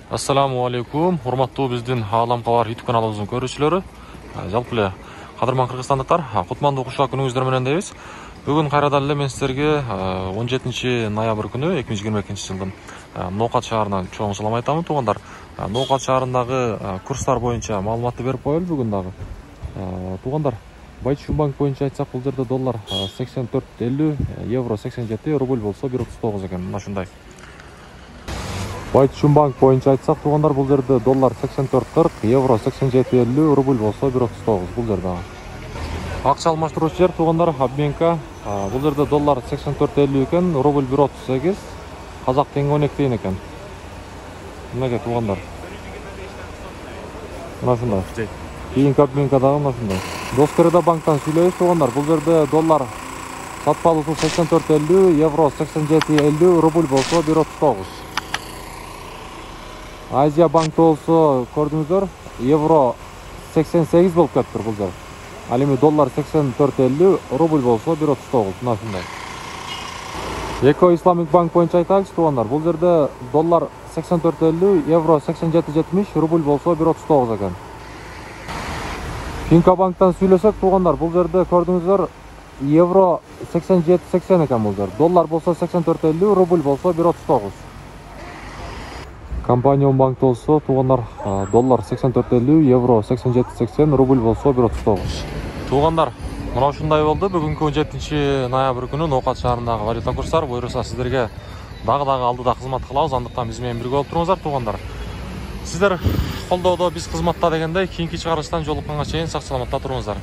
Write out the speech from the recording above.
Ассаламу алейкум, урматтуу биздин Аалам Кабар YouTube каналыбыздын көрүүчүлөрү. Жалпы эле кадырман кыргызстандыктар, кутмандуу кушак күнүңүздөр менен дейбиз. Бүгүн кайрадан эле мен сиздерге 17 ноябрь күнү 2022 жылдын Ноокат шаарынан чоң салам айтамын туугандар. Ноокат шаарындагы курстар боюнча маалыматты берип коелу бүгүн дагы. Туугандар, Байтшумбанк боюнча айтсак, бул жерде доллар 84.50, евро 87, рубль болсо 1.39 экен, мына ушундай. Байтшумбанк боюнча айтсак, туугандар, бул жерде доллар 84.40, евро 87.50, рубль болсо 1.39, бул жерде. Акча алмаштыруучу жер, туугандар, обменка. Бул жерде доллар 84.50 экен, рубль 1.38, казак теңге 12 тиын экен. Мынакей туугандар. Мына ушундай. Кийинки обменка дагы мына ушундай. Доскереда банктан сүйлөйбүз, туугандар. Бул жерде доллар сатпалуусу 84.50, евро 87.50, рубль болсо 1.39. Азия банкта болсо көрдүңүздөр, евро 88 болуп кетиптир бул жер. Ал эми доллар 84.50, рубль болсо 1.39, мына ушундай. Эко Исламик банк боюнча айтабыз, туугандар, бул жерде доллар 84.50, евро 87.70, рубль болсо 1.39 экен. Финка банктан сүйлөсөк, туугандар, бул жерде көрдүңүздөр, евро 87.80 экен бул жер. Доллар болсо 84.50, рубль болсо 1.39. Компания банкта болсо, туугандар, доллар 84.50, евро 87.80, рубль болсо 1.39. Туугандар, мына ушундай болду. Бүгүнкү 17 ноябрь күнү Ноокат шаарындагы валюта курстары. Буюрса сиздерге дагы алдыда кызмат кылабыз. Андыктан биз менен бирге болуп туруңуздар, туугандар. Сиздер колдоодо, биз кызматта дегендей, кийинки чыгарылыштан жолукканга чейин сак саламатта туруңуздар.